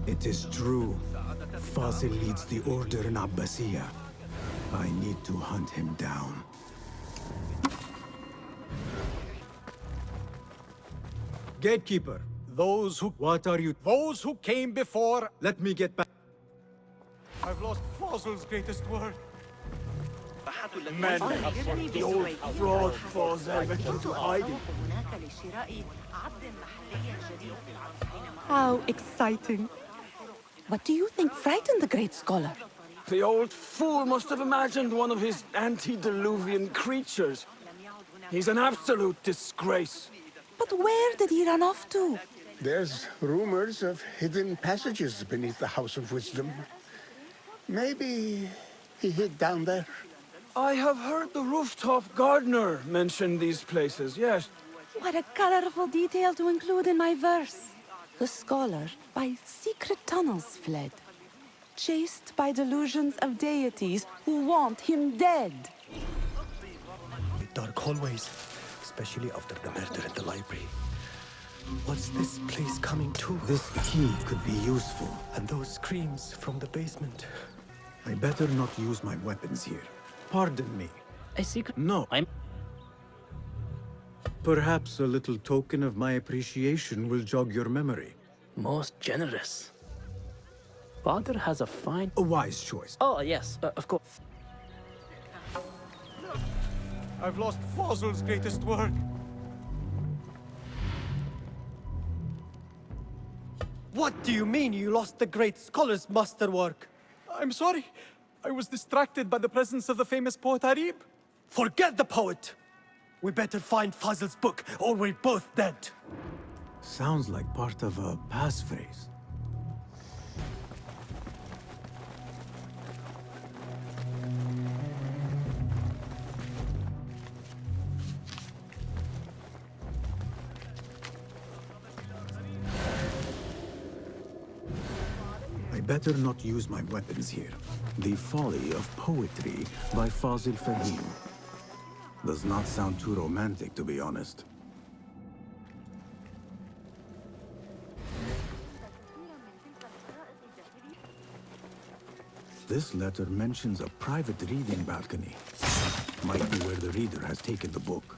It is true. Fazil leads the order in Abbasiyah. I need to hunt him down. Gatekeeper, those who... What are you... Those who came before... Let me get back. I've lost Fazil's greatest word. Men have put the old fraud Fazil into hiding. How exciting. What do you think frightened the great scholar? The old fool must have imagined one of his antediluvian creatures. He's an absolute disgrace. But where did he run off to? There's rumors of hidden passages beneath the House of Wisdom. Maybe he hid down there. I have heard the rooftop gardener mention these places, yes. What a colorful detail to include in my verse. The scholar by secret tunnels fled, chased by delusions of deities who want him dead. Dark hallways, especially after the murder in the library. What's this place coming to? This key could be useful. And those screams from the basement. I better not use my weapons here. Pardon me. A secret? No. Perhaps a little token of my appreciation will jog your memory. Most generous. Father has a fine... A wise choice. Oh, yes, of course. I've lost Fazil's greatest work. What do you mean you lost the great scholar's masterwork? I'm sorry. I was distracted by the presence of the famous poet Arib. Forget the poet! We better find Fazil's book, or we're both dead. Sounds like part of a passphrase. I better not use my weapons here. The Folly of Poetry by Fazil Fahim. Does not sound too romantic, to be honest. This letter mentions a private reading balcony. Might be where the reader has taken the book.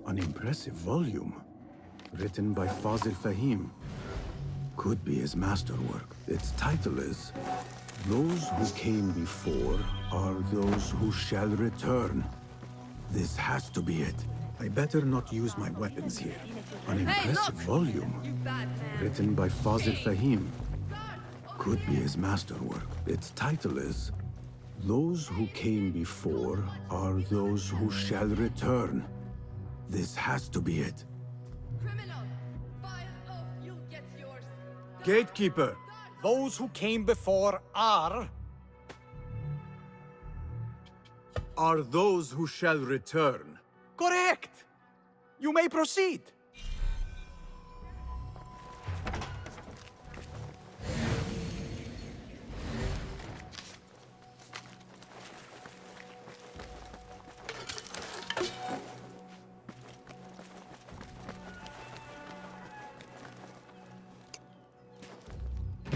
An impressive volume, written by Fazil Fahim. Could be his masterwork. Its title is, Those Who Came Before Are Those Who Shall Return. This has to be it. I better not use my weapons here. An impressive volume, written by Fazil Fahim. Could be his masterwork. Its title is, Those Who Came Before Are Those Who Shall Return. This has to be it. Criminal! File off, you'll get yours. Gatekeeper, those who came before are those who shall return. Correct! You may proceed.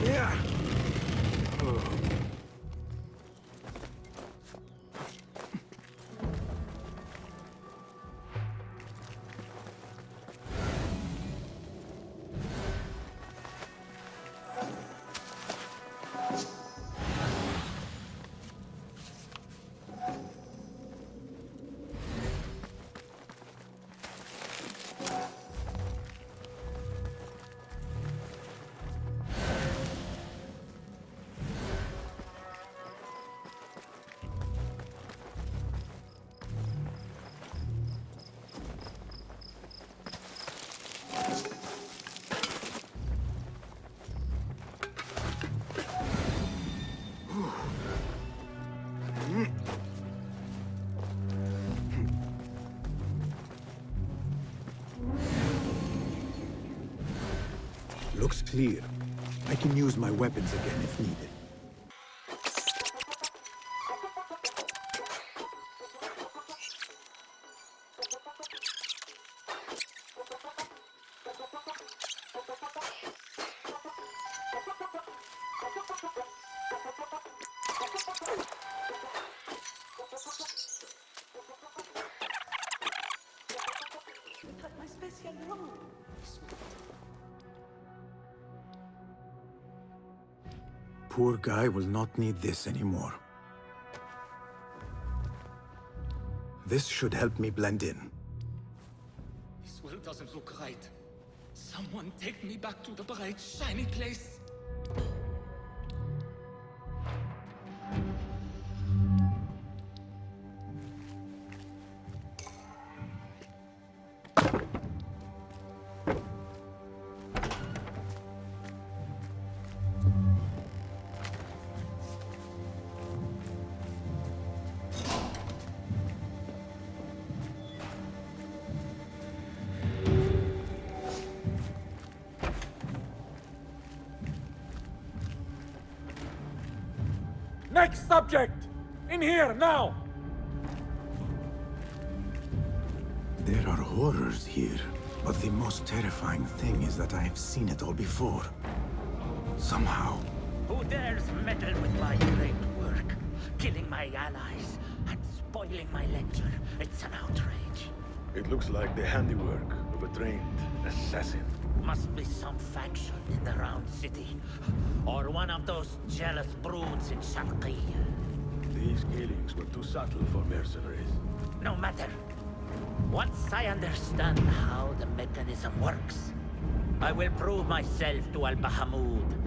Yeah. Looks clear. I can use my weapons again if needed. My special robe. Poor guy will not need this anymore. This should help me blend in. This world doesn't look right. Someone take me back to the bright, shiny place. Next subject! In here, now! There are horrors here, but the most terrifying thing is that I have seen it all before. Somehow. Who dares meddle with my great work? Killing my allies and spoiling my lecture. It's an outrage. It looks like the handiwork of a trained assassin. Must be some faction in the Round City. Or one of those jealous broods in Sharqiyya. These killings were too subtle for mercenaries. No matter. Once I understand how the mechanism works, I will prove myself to Al-Bahamud.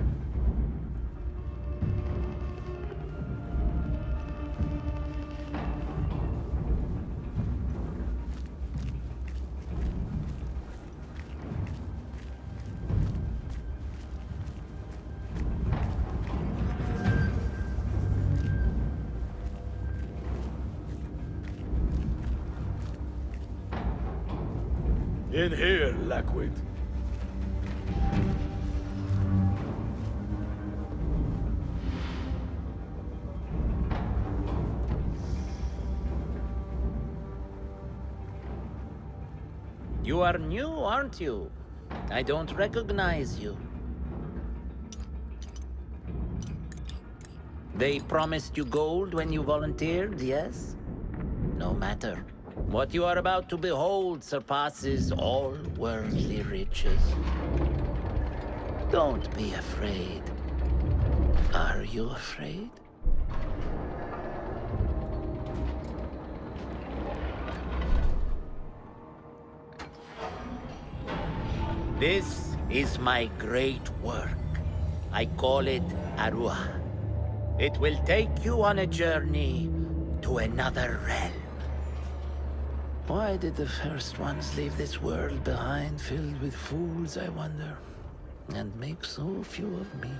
In here, Lackwit. You are new, aren't you? I don't recognize you. They promised you gold when you volunteered, yes? No matter. What you are about to behold surpasses all worldly riches. Don't be afraid. Are you afraid? This is my great work. I call it Arwah. It will take you on a journey to another realm. Why did the first ones leave this world behind, filled with fools, I wonder, and make so few of me?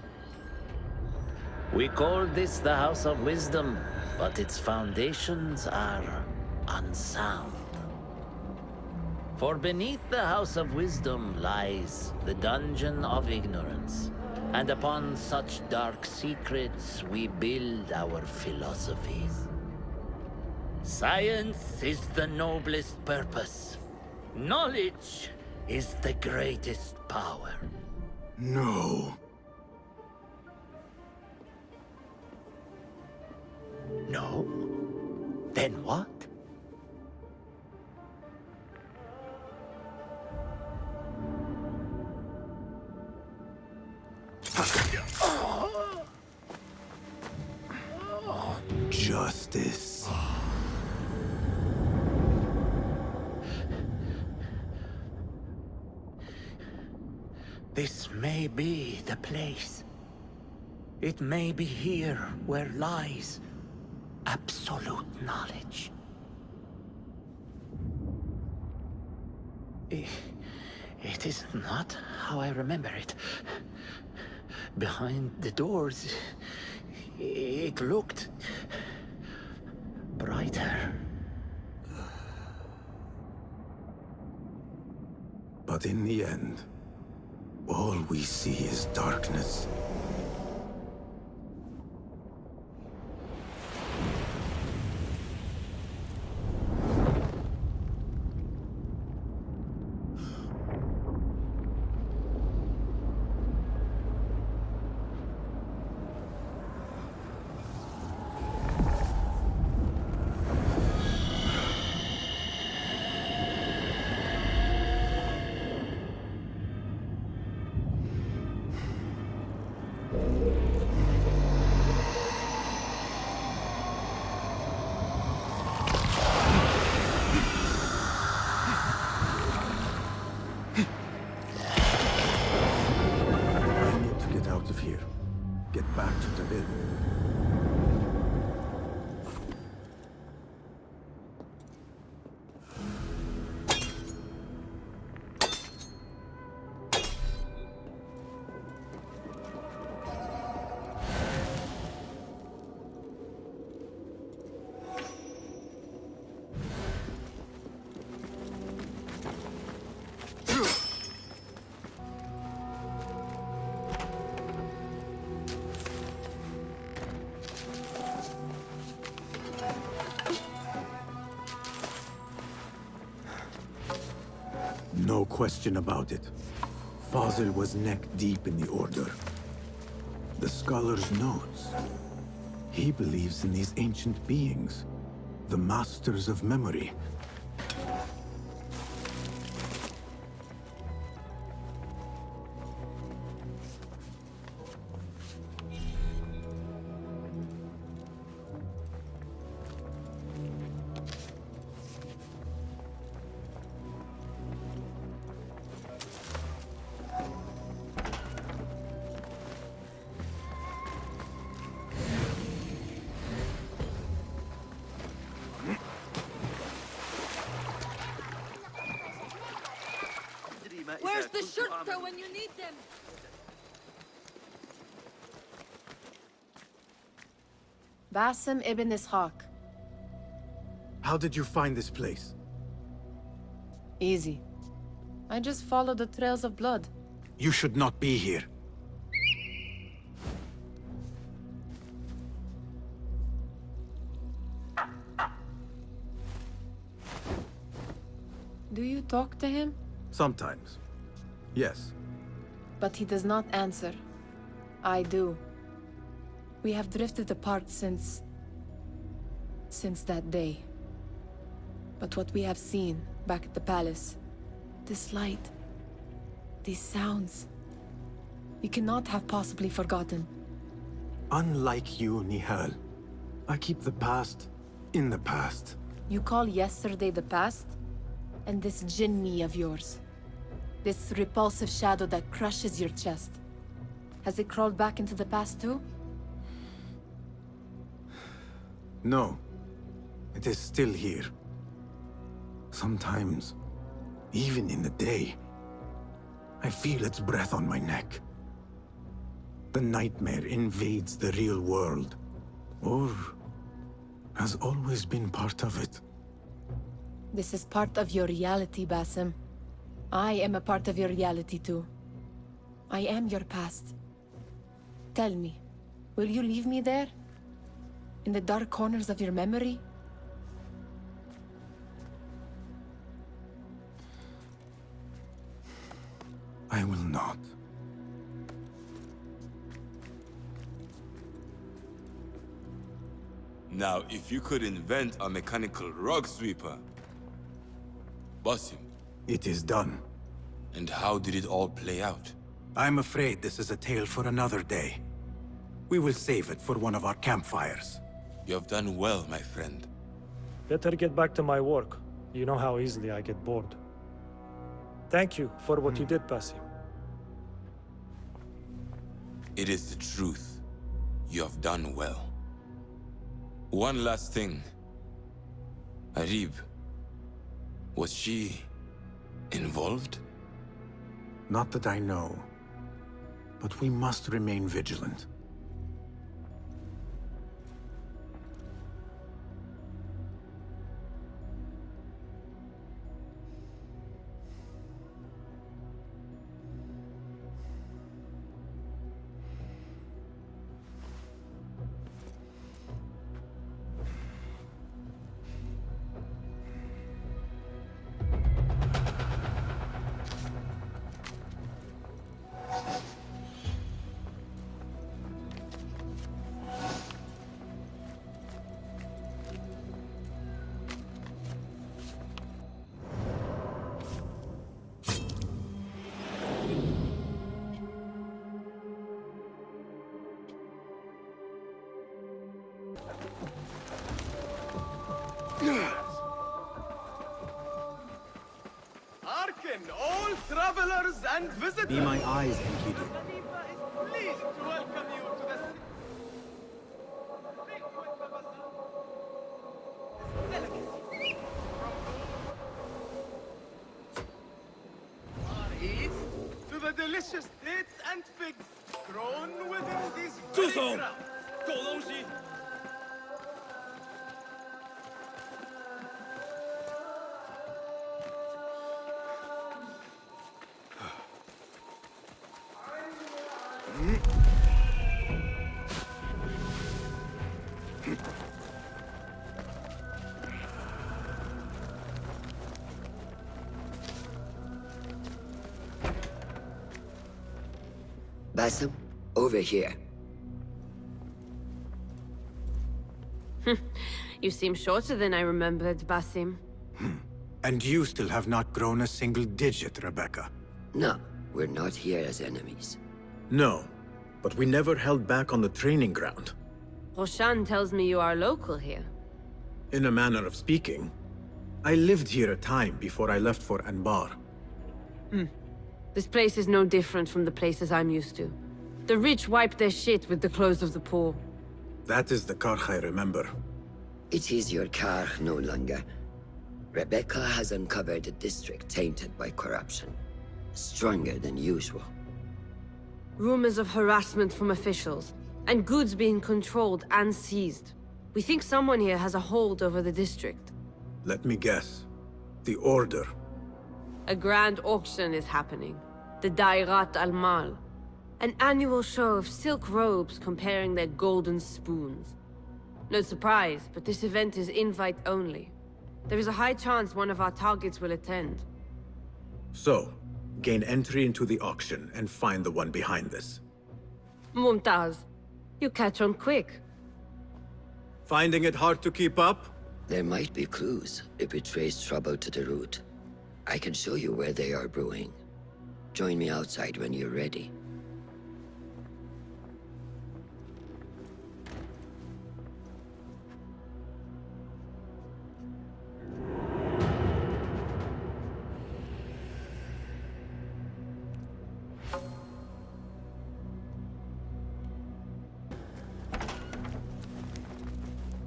We call this the House of Wisdom, but its foundations are unsound. For beneath the House of Wisdom lies the Dungeon of Ignorance, and upon such dark secrets we build our philosophies. Science is the noblest purpose. Knowledge is the greatest power. No. No? Then what? Justice. This may be the place. It may be here where lies absolute knowledge. It is not how I remember it. Behind the doors, it looked brighter. But in the end, all we see is darkness. I need to get out of here. Get back to the inn. No question about it. Fazil was neck deep in the Order. The scholar's notes. He believes in these ancient beings, the masters of memory. Where's the shurta when you need them? Basim ibn Ishaq. How did you find this place? Easy. I just follow the trails of blood. You should not be here. Do you talk to him? Sometimes. Yes. But he does not answer. I do. We have drifted apart since that day. But what we have seen back at the palace, this light, these sounds, we cannot have possibly forgotten. Unlike you, Nihal, I keep the past in the past. You call yesterday the past? And this jinni of yours, this repulsive shadow that crushes your chest, has it crawled back into the past too? No. It is still here. Sometimes, even in the day, I feel its breath on my neck. The nightmare invades the real world, or has always been part of it. This is part of your reality, Basim. I am a part of your reality too. I am your past. Tell me, will you leave me there? In the dark corners of your memory? I will not. Now, if you could invent a mechanical rug sweeper, Basim. It is done. And how did it all play out? I'm afraid this is a tale for another day. We will save it for one of our campfires. You have done well, my friend. Better get back to my work. You know how easily I get bored. Thank you for what you did, Basim. It is the truth. You have done well. One last thing. Arib. Was she involved? Not that I know. But we must remain vigilant. Hearken, all travelers and visitors! Be my eyes, Enkidu. Pleased to welcome you to the Far East to the delicious dates and figs grown within these very grounds. 狗东西！ Basim, over here. You seem shorter than I remembered, Basim. And you still have not grown a single digit, Rebecca. No, we're not here as enemies. No, but we never held back on the training ground. Roshan tells me you are local here. In a manner of speaking, I lived here a time before I left for Anbar. This place is no different from the places I'm used to. The rich wipe their shit with the clothes of the poor. That is the Karch I remember. It is your Karch no longer. Rebecca has uncovered a district tainted by corruption. Stronger than usual. Rumors of harassment from officials, and goods being controlled and seized. We think someone here has a hold over the district. Let me guess. The Order. A grand auction is happening. The Dairat al-Mal. An annual show of silk robes comparing their golden spoons. No surprise, but this event is invite only. There is a high chance one of our targets will attend. So, gain entry into the auction and find the one behind this. Mumtaz, you catch on quick. Finding it hard to keep up? There might be clues if we trace trouble to the root. I can show you where they are brewing. Join me outside when you're ready.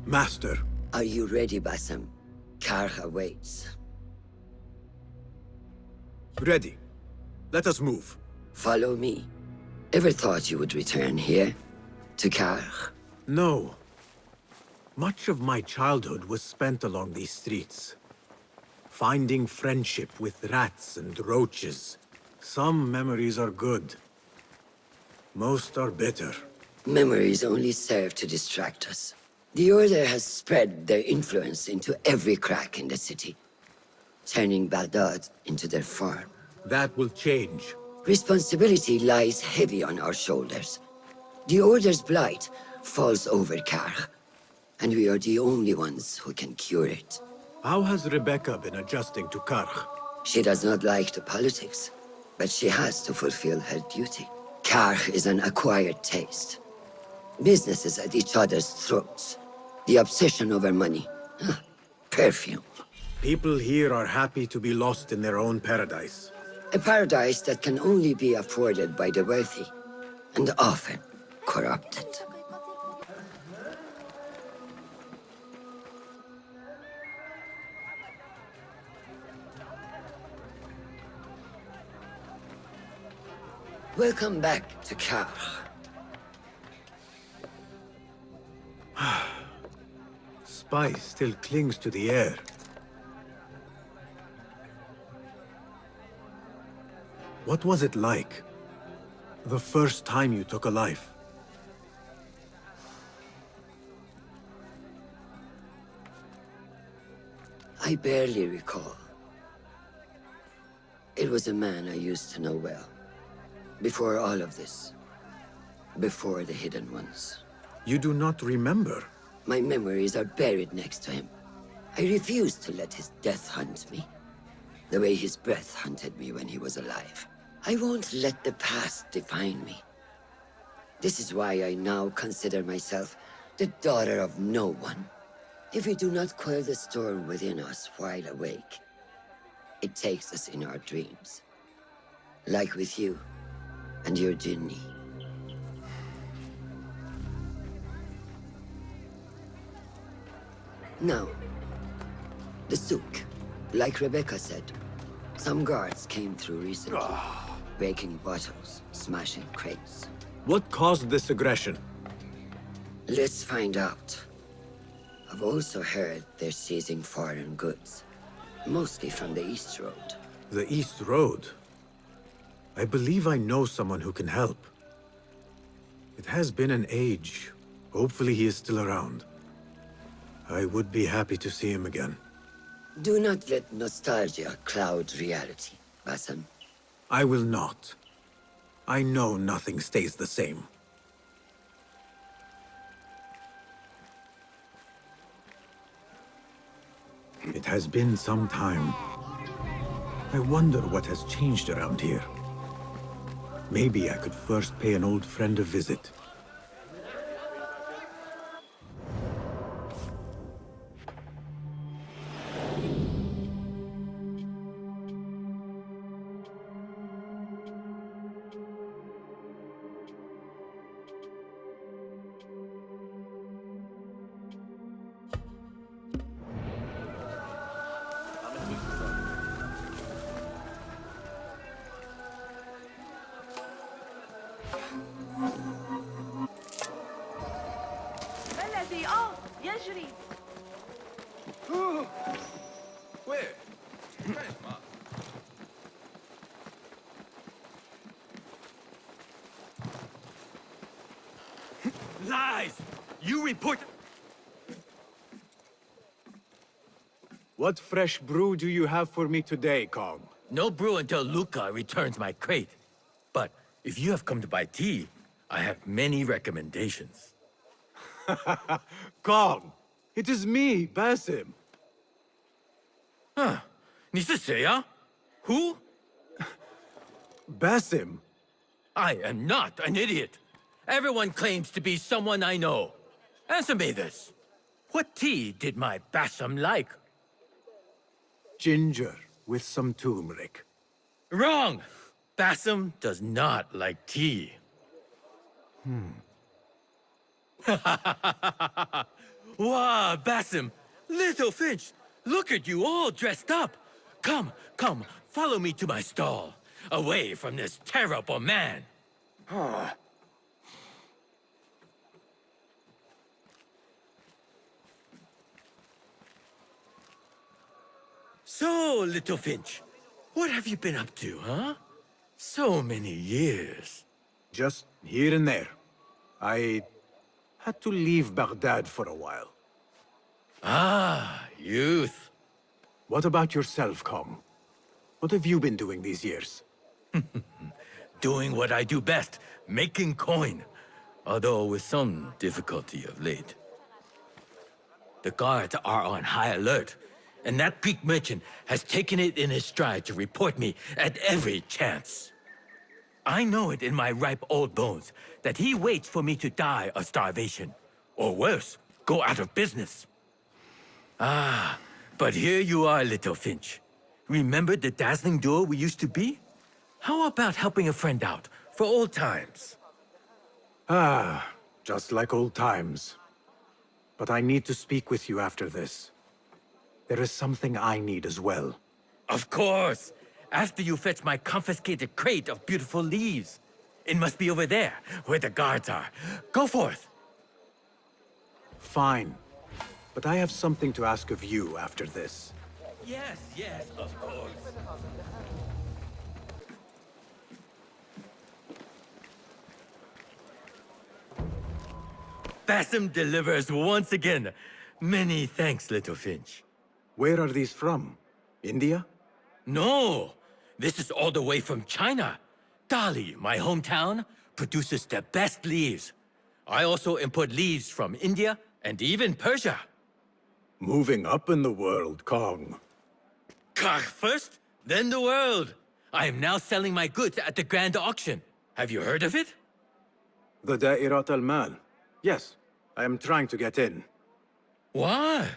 Master. Are you ready, Basim? Karch awaits. Ready. Let us move. Follow me. Ever thought you would return here? To Karch? No. Much of my childhood was spent along these streets. Finding friendship with rats and roaches. Some memories are good. Most are bitter. Memories only serve to distract us. The Order has spread their influence into every crack in the city, turning Baghdad into their farm. That will change. Responsibility lies heavy on our shoulders. The Order's blight falls over Karch, and we are the only ones who can cure it. How has Rebecca been adjusting to Karch? She does not like the politics, but she has to fulfill her duty. Karch is an acquired taste. Businesses at each other's throats. The obsession over money. Perfume. People here are happy to be lost in their own paradise. A paradise that can only be afforded by the wealthy, and often corrupted. Welcome back to Karch. Spice still clings to the air. What was it like? The first time you took a life? I barely recall. It was a man I used to know well. Before all of this. Before the Hidden Ones. You do not remember? My memories are buried next to him. I refuse to let his death hunt me. The way his breath hunted me when he was alive. I won't let the past define me. This is why I now consider myself the daughter of no one. If we do not quell the storm within us while awake, it takes us in our dreams. Like with you and your Jinni. Now, the souk. Like Rebecca said, some guards came through recently, breaking bottles, smashing crates. What caused this aggression? Let's find out. I've also heard they're seizing foreign goods, mostly from the East Road. The East Road? I believe I know someone who can help. It has been an age. Hopefully he is still around. I would be happy to see him again. Do not let nostalgia cloud reality, Basim. I will not. I know nothing stays the same. It has been some time. I wonder what has changed around here. Maybe I could first pay an old friend a visit. بلدي يجري. Where? Lies! You report... What fresh brew do you have for me today, Kong? No brew until Luca returns my crate. But if you have come to buy tea, I have many recommendations. Kong! It is me, Basim. Huh. 你是谁啊? Who? Basim. I am not an idiot. Everyone claims to be someone I know. Answer me this. What tea did my Basim like? Ginger with some turmeric. Wrong! Basim does not like tea. Wow, Basim! Little Finch! Look at you all dressed up! Come, come, follow me to my stall. Away from this terrible man. So, Little Finch, what have you been up to, huh? So many years. Just here and there. I had to leave Baghdad for a while. Ah, youth. What about yourself, Kong? What have you been doing these years? Doing what I do best, making coin. Although with some difficulty of late. The guards are on high alert, and that Greek merchant has taken it in his stride to report me at every chance. I know it in my ripe old bones that he waits for me to die of starvation. Or worse, go out of business. Ah, but here you are, Little Finch. Remember the dazzling duo we used to be? How about helping a friend out, for old times? Ah, just like old times. But I need to speak with you after this. There is something I need as well. Of course! After you fetch my confiscated crate of beautiful leaves. It must be over there, where the guards are. Go forth! Fine. But I have something to ask of you after this. Yes, yes, of course. Basim delivers once again. Many thanks, Little Finch. Where are these from? India? No! This is all the way from China. Dali, my hometown, produces the best leaves. I also import leaves from India and even Persia. Moving up in the world, Kong. Kach first, then the world. I am now selling my goods at the grand auction. Have you heard of it? The Da'irat al-Mal. Yes, I am trying to get in. What?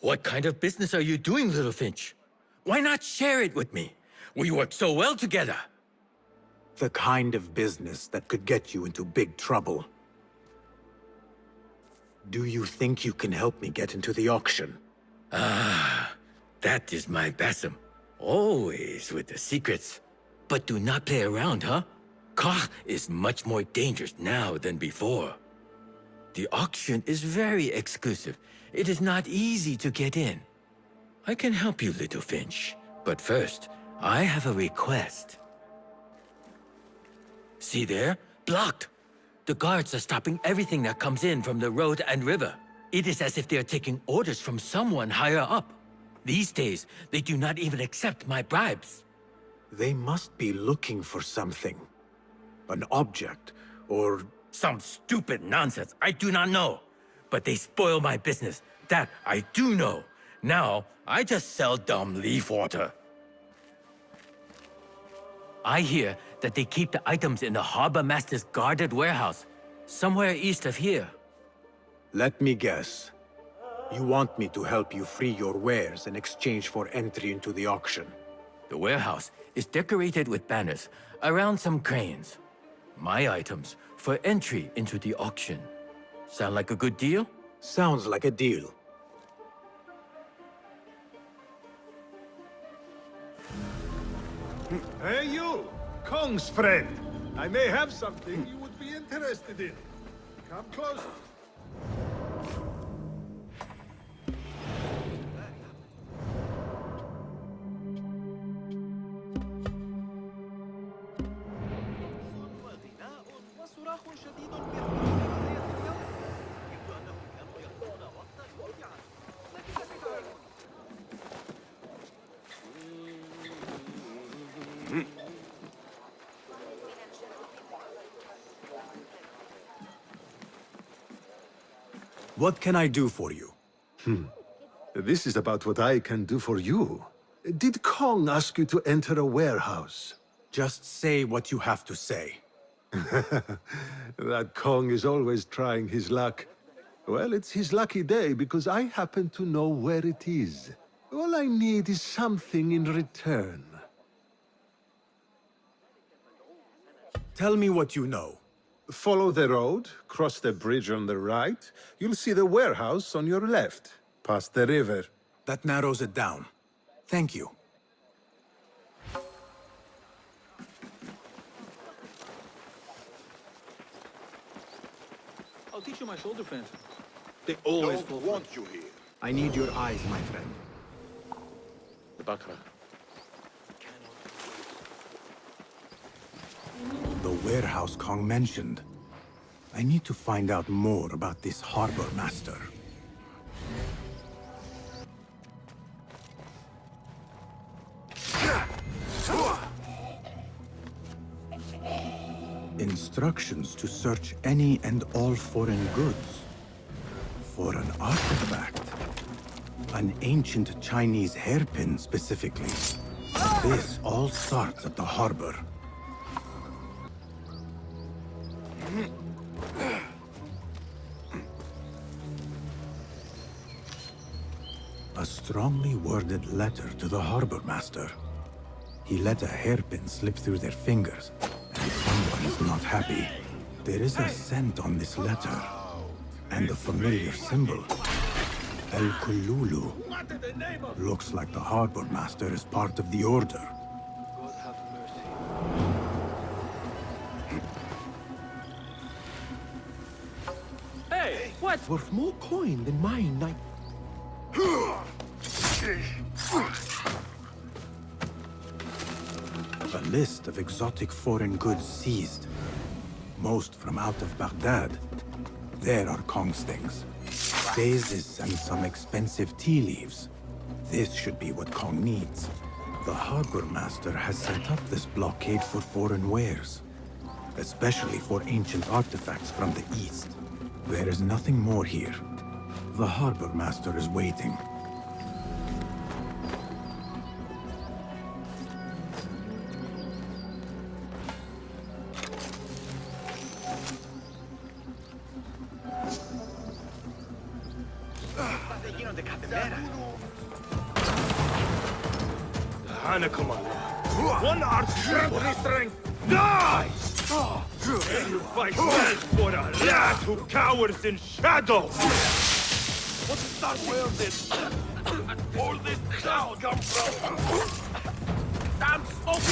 What kind of business are you doing, little Finch? Why not share it with me? We work so well together. The kind of business that could get you into big trouble. Do you think you can help me get into the auction? Ah, that is my Basim. Always with the secrets. But do not play around, huh? Koch is much more dangerous now than before. The auction is very exclusive. It is not easy to get in. I can help you, little Finch. But first, I have a request. See there? Blocked. The guards are stopping everything that comes in from the road and river. It is as if they are taking orders from someone higher up. These days, they do not even accept my bribes. They must be looking for something. An object, or... Some stupid nonsense, I do not know. But they spoil my business, that I do know. Now, I just sell dumb leaf water. I hear that they keep the items in the Harbor Master's guarded warehouse, somewhere east of here. Let me guess. You want me to help you free your wares in exchange for entry into the auction. The warehouse is decorated with banners around some cranes. My items for entry into the auction. Sound like a good deal? Sounds like a deal. Hey you! Kong's friend! I may have something you would be interested in. Come close. What can I do for you? This is about what I can do for you. Did Kong ask you to enter a warehouse? Just say what you have to say. That Kong is always trying his luck. Well, it's his lucky day because I happen to know where it is. All I need is something in return. Tell me what you know. Follow the road, cross the bridge on the right. You'll see the warehouse on your left, past the river. That narrows it down. Thank you. I'll teach you my shoulder fence. They always want you here. I need your eyes, my friend. The Bakra. The warehouse Kong mentioned. I need to find out more about this Harbor Master. Instructions to search any and all foreign goods. For an artifact. An ancient Chinese hairpin, specifically. This all starts at the harbor. A strongly worded letter to the Harbor Master. He let a hairpin slip through their fingers, and someone is not happy. There is a scent on this letter, and a familiar symbol. El Kululu. Looks like the Harbor Master is part of the Order. God have mercy. Hey, what? Worth more coin than mine, I... A list of exotic foreign goods seized. Most from out of Baghdad. There are Kong's things. Daisies and some expensive tea leaves. This should be what Kong needs. The Harbor Master has set up this blockade for foreign wares. Especially for ancient artifacts from the East. There is nothing more here. The Harbor Master is waiting. Hanakama. One art's strength. Die! Sacrifice for a rat who cowers in shadow! What's that? Where did all this cloud come from? Damn smoke!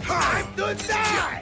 Time to die!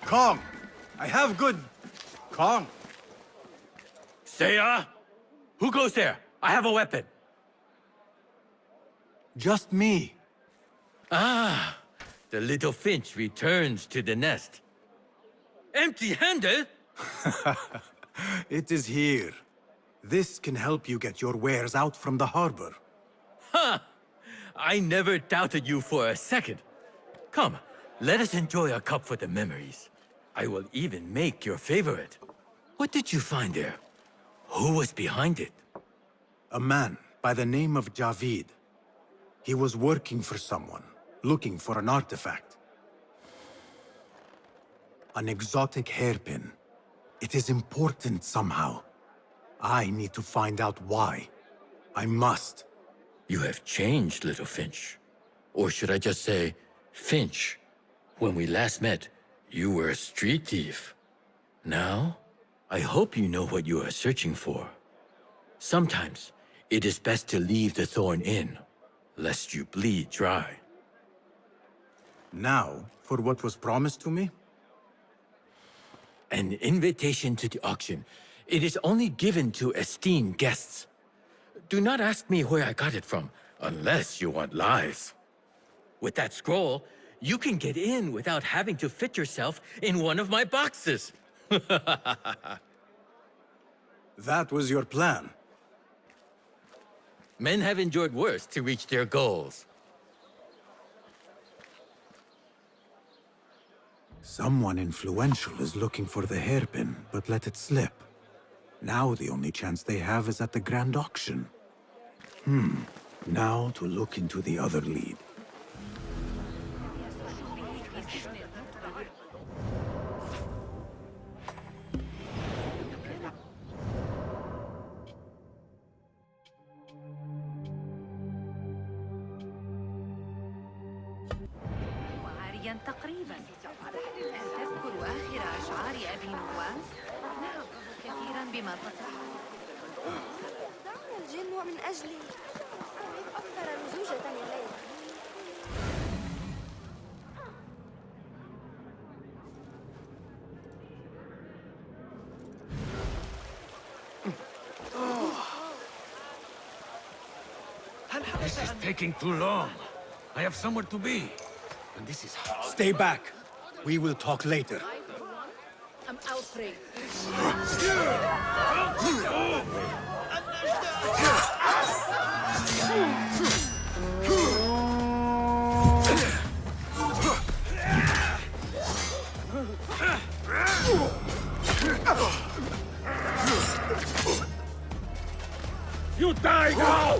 Kong! I have good... Kong! Seiya? Who goes there? I have a weapon. Just me. Ah, the little finch returns to the nest. Empty-handed? It is here. This can help you get your wares out from the harbor. Ha! I never doubted you for a second. Come, let us enjoy a cup for the memories. I will even make your favorite. What did you find there? Who was behind it? A man by the name of Javid. He was working for someone, looking for an artifact. An exotic hairpin. It is important somehow. I need to find out why. I must. You have changed, little Finch. Or should I just say, Finch? When we last met, you were a street thief. Now, I hope you know what you are searching for. Sometimes, it is best to leave the thorn in, lest you bleed dry. Now, for what was promised to me? An invitation to the auction. It is only given to esteemed guests. Do not ask me where I got it from, unless you want lies. With that scroll, you can get in without having to fit yourself in one of my boxes. That was your plan. Men have endured worse to reach their goals. Someone influential is looking for the hairpin, but let it slip. Now the only chance they have is at the grand auction. Now to look into the other lead. وعاريا تقريبا. هل تذكر آخر أشعار أبي نواس؟ نعم كثيرا بما فتح. دعنا الجن من أجلي أكثر لزوجة الليل. This is taking too long. I have somewhere to be. And this is hard. Stay back. We will talk later. I'm outraged. You die now!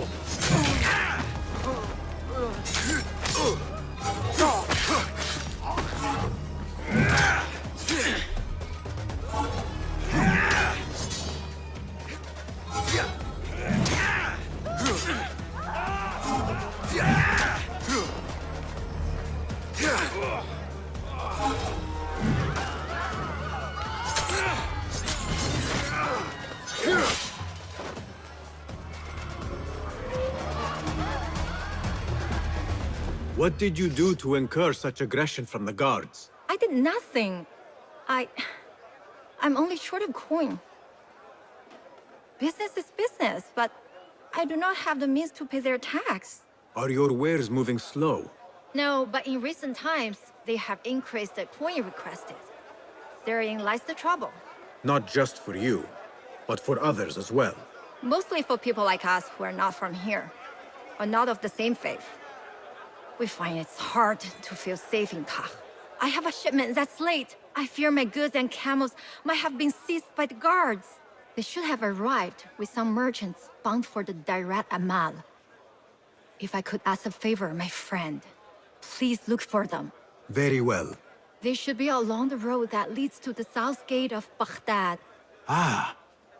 What did you do to incur such aggression from the guards? I did nothing. I'm only short of coin. Business is business, but I do not have the means to pay their tax. Are your wares moving slow? No, but in recent times, they have increased the coin requested. Therein lies the trouble. Not just for you, but for others as well. Mostly for people like us who are not from here, or not of the same faith. We find it's hard to feel safe in Kach. I have a shipment that's late. I fear my goods and camels might have been seized by the guards. They should have arrived with some merchants bound for the Dairat Amal. If I could ask a favor, my friend, please look for them. Very well. They should be along the road that leads to the south gate of Baghdad. Ah,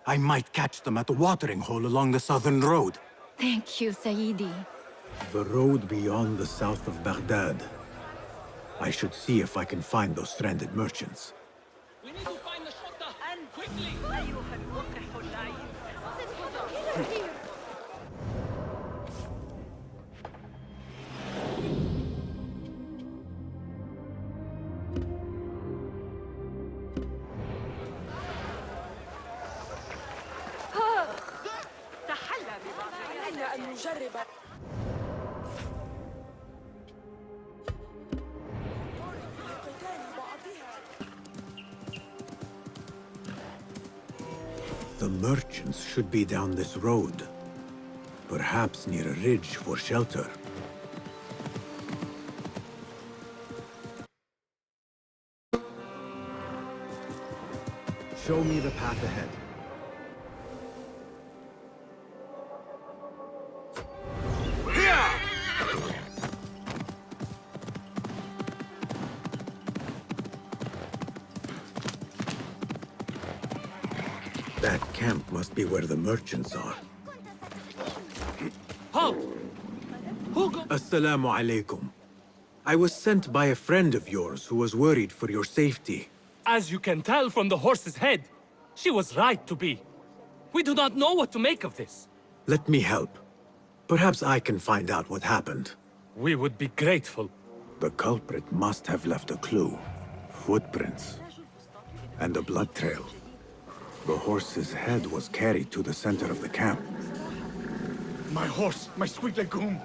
I might catch them at the watering hole along the southern road. Thank you, Sayyidi. The road beyond the south of Baghdad. I should see if I can find those stranded merchants. We need to find the shota, and quickly! علينا أن نجرب. The merchants should be down this road. Perhaps near a ridge for shelter. Show me the path ahead. That camp must be where the merchants are. Halt! Assalamu alaikum. I was sent by a friend of yours who was worried for your safety. As you can tell from the horse's head, she was right to be. We do not know what to make of this. Let me help. Perhaps I can find out what happened. We would be grateful. The culprit must have left a clue. Footprints. And a blood trail. The horse's head was carried to the center of the camp. My horse, my sweet legume.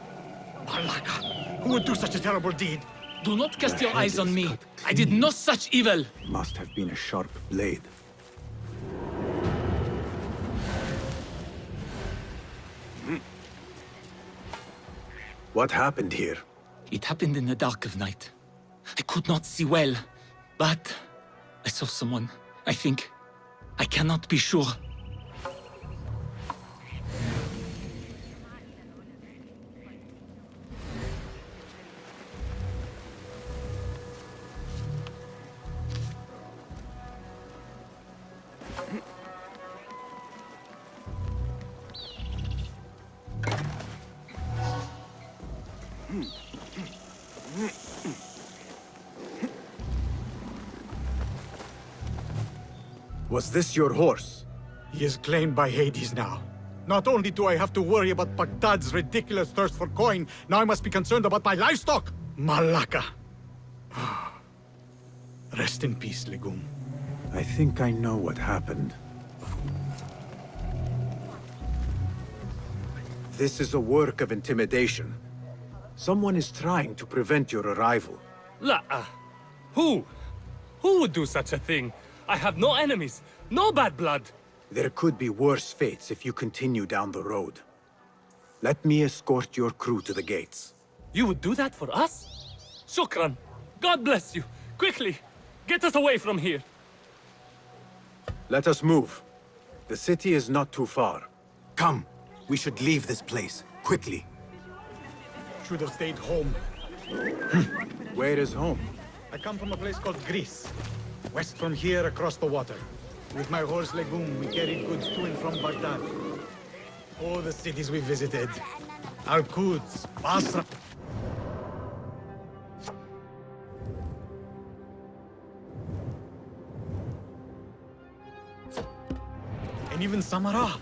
Malaka, who would do such a terrible deed? Do not cast your eyes on me. I did no such evil. Must have been a sharp blade. What happened here? It happened in the dark of night. I could not see well, but I saw someone, I think. I cannot be sure. Was this your horse? He is claimed by Hades now. Not only do I have to worry about Baghdad's ridiculous thirst for coin, now I must be concerned about my livestock! Malaka! Rest in peace, Legume. I think I know what happened. This is a work of intimidation. Someone is trying to prevent your arrival. Who? Who would do such a thing? I have no enemies, no bad blood. There could be worse fates if you continue down the road. Let me escort your crew to the gates. You would do that for us? Shukran. God bless you. Quickly, get us away from here. Let us move. The city is not too far. Come, we should leave this place, quickly. Should have stayed home. Where is home? I come from a place called Greece. West from here, across the water. With my horse Legume, we carried goods to and from Baghdad. All the cities we visited. Al-Quds, Basra. And even Samarra.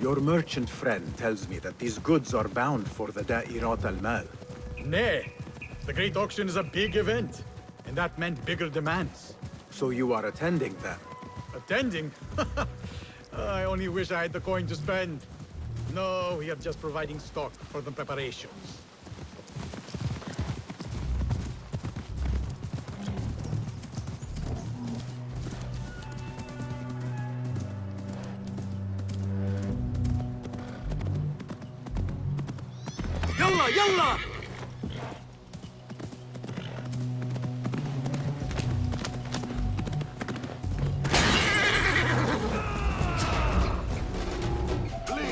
Your merchant friend tells me that these goods are bound for the Da'irat al-Mal. Nay, the Great Auction is a big event, and that meant bigger demands. So you are attending then? Attending? I only wish I had the coin to spend. No, we are just providing stock for the preparations. Yalla, yalla!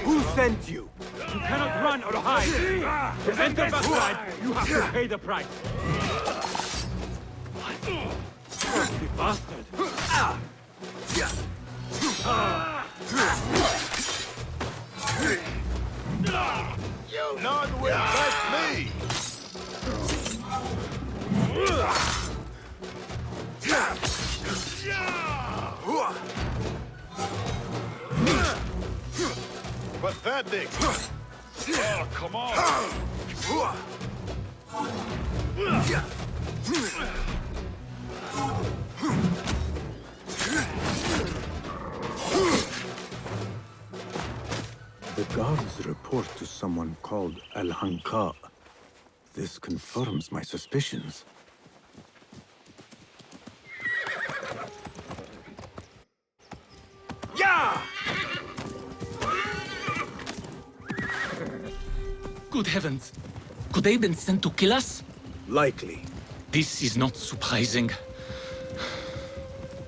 Who sent you? You cannot run or hide. To enter Baghdad, you have to pay the price. You bastard! None will touch me! Pathetic! Oh, come on! The guards report to someone called Al-Hanqa. This confirms my suspicions. Yeah! Good heavens! Could they have been sent to kill us? Likely. This is not surprising.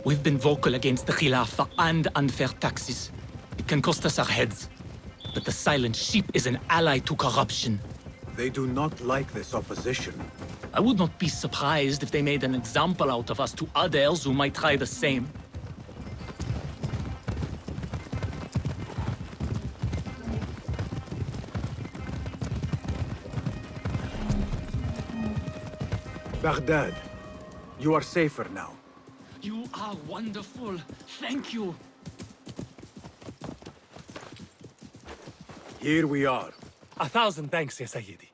We've been vocal against the Khilafah and unfair taxes. It can cost us our heads. But the Silent Sheep is an ally to corruption. They do not like this opposition. I would not be surprised if they made an example out of us to others who might try the same. Baghdad, you are safer now. You are wonderful. Thank you. Here we are. 1,000 thanks, Ya Sayyidi.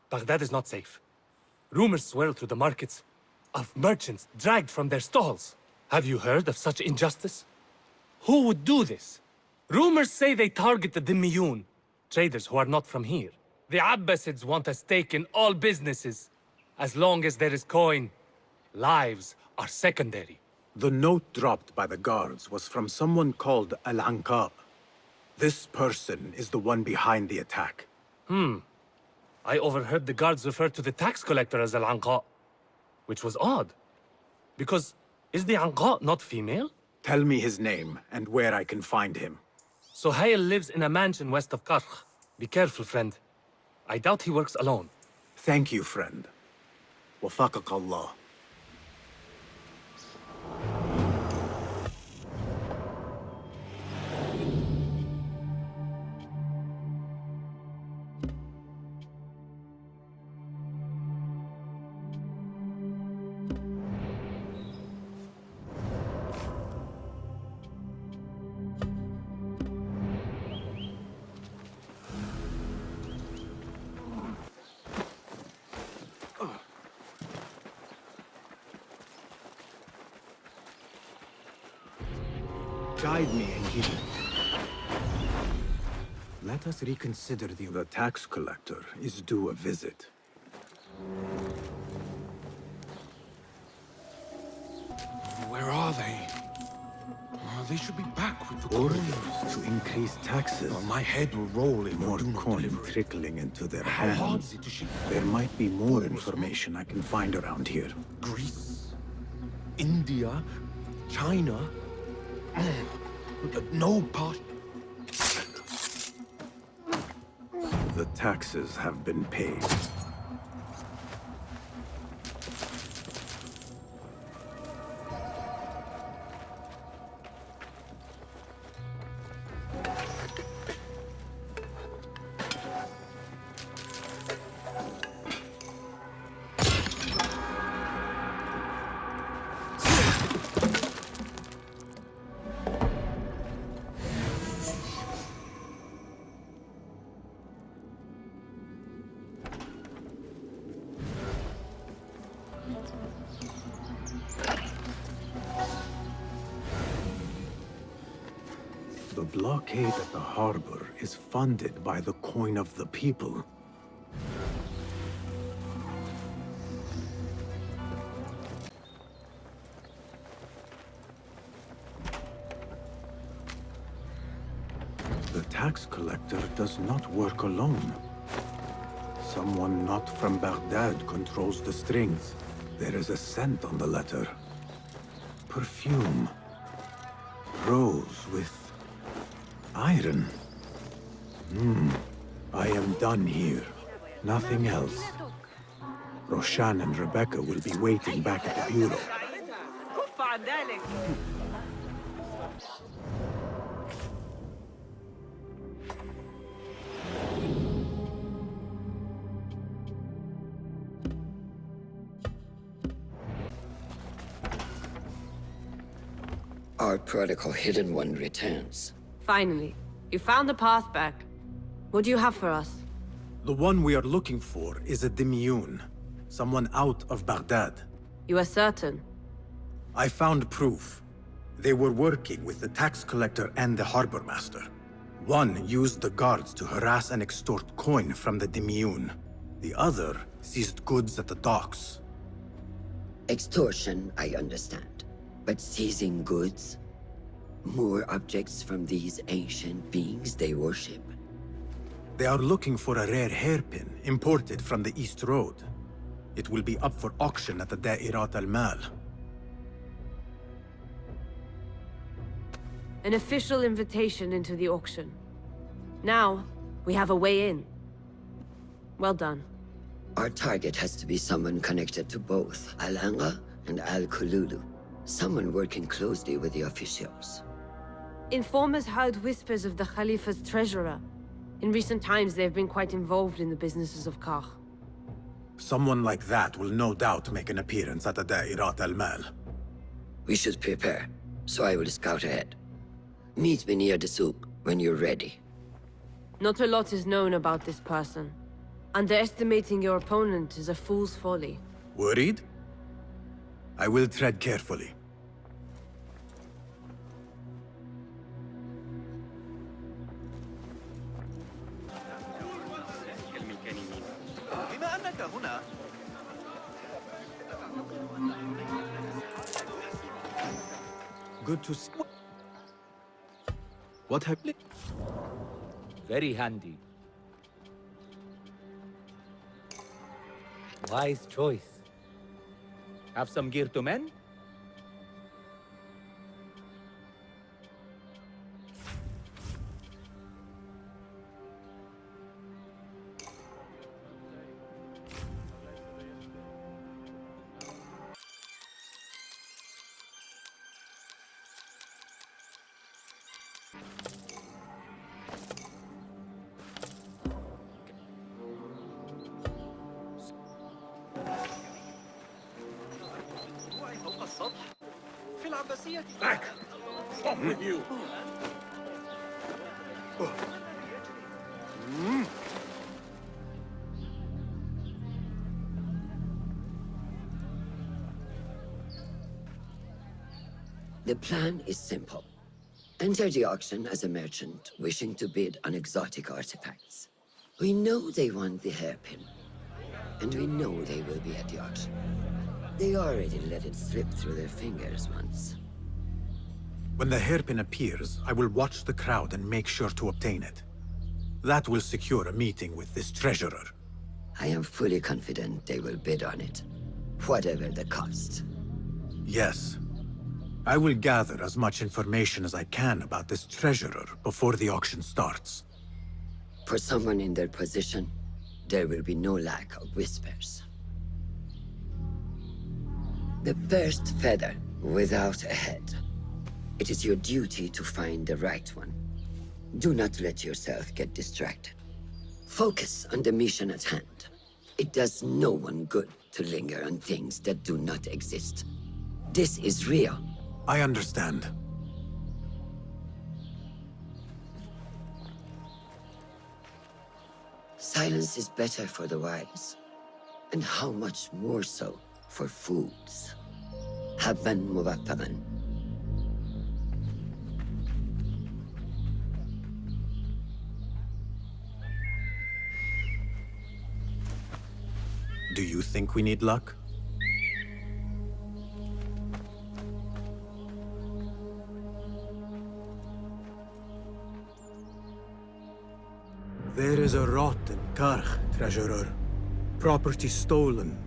Baghdad is not safe. Rumors swirl through the markets of merchants dragged from their stalls. Have you heard of such injustice? Who would do this? Rumors say they target the Dhimmiyun, traders who are not from here. The Abbasids want a stake in all businesses. As long as there is coin, lives are secondary. The note dropped by the guards was from someone called Al-Hanqa. This person is the one behind the attack. I overheard the guards refer to the tax collector as Al-Anqa, which was odd. Because is the Anqa not female? Tell me his name and where I can find him. Suhail lives in a mansion west of Karkh. Be careful, friend. I doubt he works alone. Thank you, friend. Wafaqak Allah. Guide me, Enkidu. Let us reconsider the tax collector is due a visit. Where are they? They should be back with the Orders to increase taxes. My head will roll if More I do not coin deliver it. trickling into their How hard hands. is it to ship? There might be more information I can find around here. Greece, India, China. No part. The taxes have been paid. blockade at the harbor is funded by the coin of the people. The tax collector does not work alone. Someone not from Baghdad controls the strings. There is a scent on the letter. Perfume. Rose with iron. I am done here. Nothing else. Roshan and Rebecca will be waiting back at the bureau. Our prodigal hidden one returns. Finally, you found the path back. What do you have for us? The one we are looking for is a Dimyun. Someone out of Baghdad. You are certain? I found proof. They were working with the tax collector and the harbor master. One used the guards to harass and extort coin from the Dimyun. The other seized goods at the docks. Extortion, I understand. But seizing goods? More objects from these ancient beings they worship? They are looking for a rare hairpin imported from the East Road. It will be up for auction at the Da'irat al-Mal. An official invitation into the auction. Now, we have a way in. Well done. Our target has to be someone connected to both Al-Anga and Al-Kululu. Someone working closely with the officials. Informers heard whispers of the Khalifa's treasurer. In recent times, they have been quite involved in the businesses of Kach. Someone like that will no doubt make an appearance at the Da'irat al-Mal. We should prepare, so I will scout ahead. Meet me near the souk when you're ready. Not a lot is known about this person. Underestimating your opponent is a fool's folly. Worried? I will tread carefully. Good to see. What have you? Very handy. Wise choice. Have some gear to mend? Back! Off with you! The plan is simple. Enter the auction as a merchant wishing to bid on exotic artifacts. We know they want the hairpin, and we know they will be at the auction. They already let it slip through their fingers once. When the hairpin appears, I will watch the crowd and make sure to obtain it. That will secure a meeting with this treasurer. I am fully confident they will bid on it, whatever the cost. Yes. I will gather as much information as I can about this treasurer before the auction starts. For someone in their position, there will be no lack of whispers. The first feather without a head. It is your duty to find the right one. Do not let yourself get distracted. Focus on the mission at hand. It does no one good to linger on things that do not exist. This is real. I understand. Silence is better for the wise. And how much more so for fools. Habban muwaffaqan. Do you think we need luck? There is a rot in Karch, treasurer. Property stolen,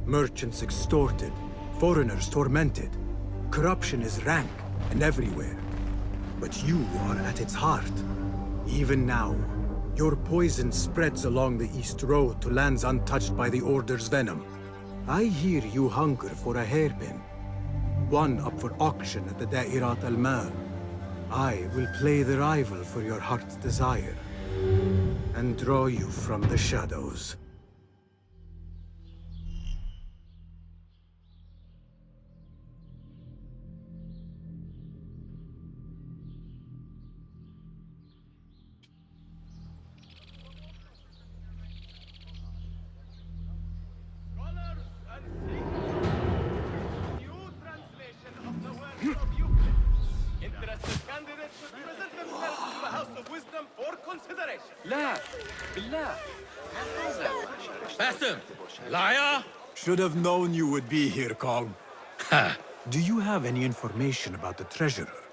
merchants extorted, foreigners tormented. Corruption is rank and everywhere. But you are at its heart. Even now, your poison spreads along the East Road to lands untouched by the Order's venom. I hear you hunger for a hairpin. One up for auction at the Da'irat al-Mal. I will play the rival for your heart's desire and draw you from the shadows. Interested candidates should present themselves to the House of Wisdom for consideration. لا بالله. Basim! Liar! Should have known you would be here, Kong. Ha! Do you have any information about the treasurer?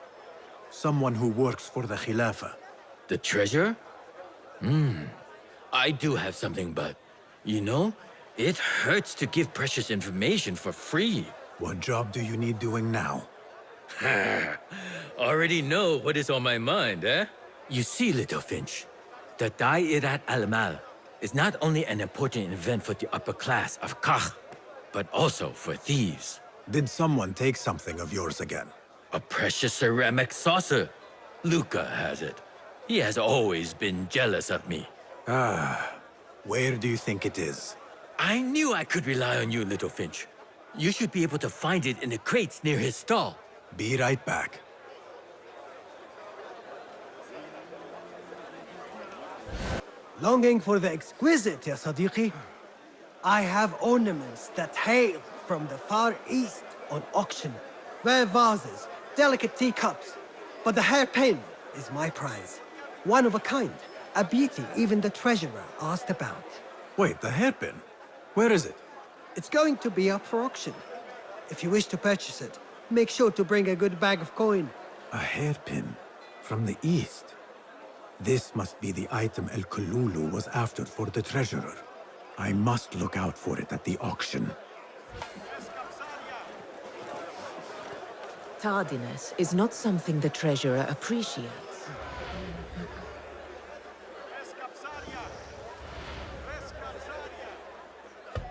Someone who works for the Khilafah. The treasure? I do have something, but... You know, it hurts to give precious information for free. What job do you need doing now? Already know what is on my mind, eh? You see, Little Finch, the Da'irat al-Mal is not only an important event for the upper class of Kach, but also for thieves. Did someone take something of yours again? A precious ceramic saucer. Luca has it. He has always been jealous of me. Where do you think it is? I knew I could rely on you, Little Finch. You should be able to find it in the crates near his stall. Be right back. Longing for the exquisite, ya Sadiqi? I have ornaments that hail from the Far East on auction. Rare vases, delicate teacups. But the hairpin is my prize. One of a kind. A beauty even the treasurer asked about. Wait, the hairpin? Where is it? It's going to be up for auction. If you wish to purchase it, make sure to bring a good bag of coin. A hairpin from the East. This must be the item El Kululu was after for the treasurer. I must look out for it at the auction. Tardiness is not something the treasurer appreciates.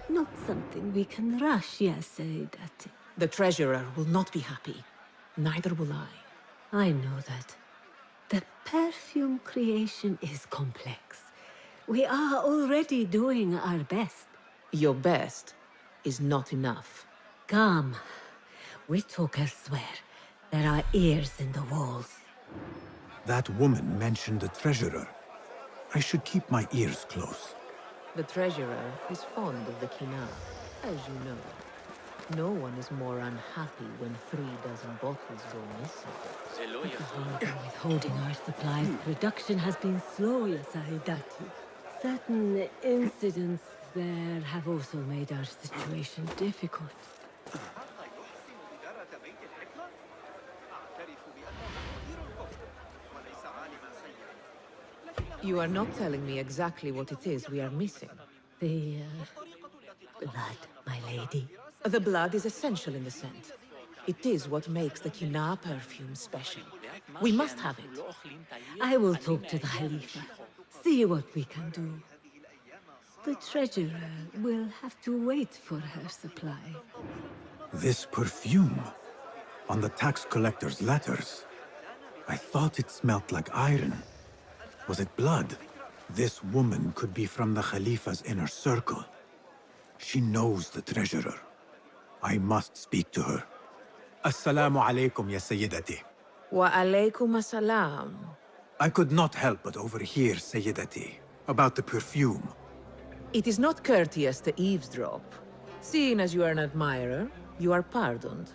Not something we can rush, yes, Saidati. The treasurer will not be happy. Neither will I. I know that. The perfume creation is complex. We are already doing our best. Your best is not enough. Come. We talk elsewhere. There are ears in the walls. That woman mentioned the treasurer. I should keep my ears close. The treasurer is fond of the Kina, as you know. No one is more unhappy when 3 dozen bottles go missing. Withholding our supplies, production has been slow, yes, Saidati. Certain incidents there have also made our situation difficult. You are not telling me exactly what it is we are missing. The blood, my lady. The blood is essential in the scent. It is what makes the Kina perfume special. We must have it. I will talk to the Khalifa. See what we can do. The treasurer will have to wait for her supply. This perfume on the tax collector's letters. I thought it smelt like iron. Was it blood? This woman could be from the Khalifa's inner circle. She knows the treasurer. I must speak to her. Assalamu alaikum, ya Sayyidati. Wa alaykum assalam. I could not help but overhear, Sayyidati, about the perfume. It is not courteous to eavesdrop. Seeing as you are an admirer, you are pardoned.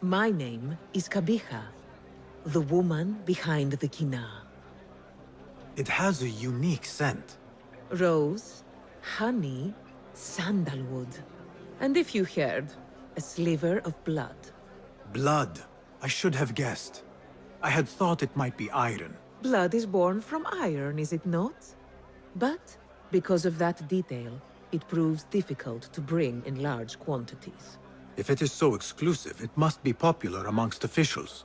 My name is Kabiha, the woman behind the Kina. It has a unique scent. Rose, honey, Sandalwood. And if you heard, a sliver of blood. Blood. I should have guessed. I had thought it might be iron. Blood is born from iron, is it not? But, because of that detail, it proves difficult to bring in large quantities. If it is so exclusive, it must be popular amongst officials.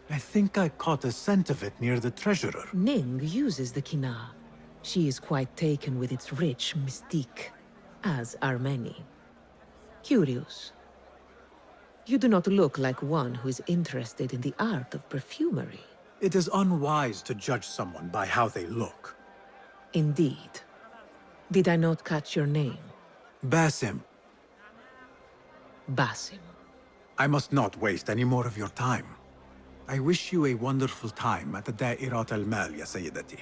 I think I caught a scent of it near the treasurer. Ning uses the kina. She is quite taken with its rich mystique, as are many. Curious. You do not look like one who is interested in the art of perfumery. It is unwise to judge someone by how they look. Indeed. Did I not catch your name? Basim. Basim. I must not waste any more of your time. I wish you a wonderful time at the Da'irat al-Mal, ya Sayyidati.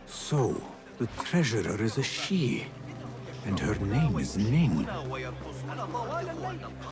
So, the treasurer is a she, and her name is Ning.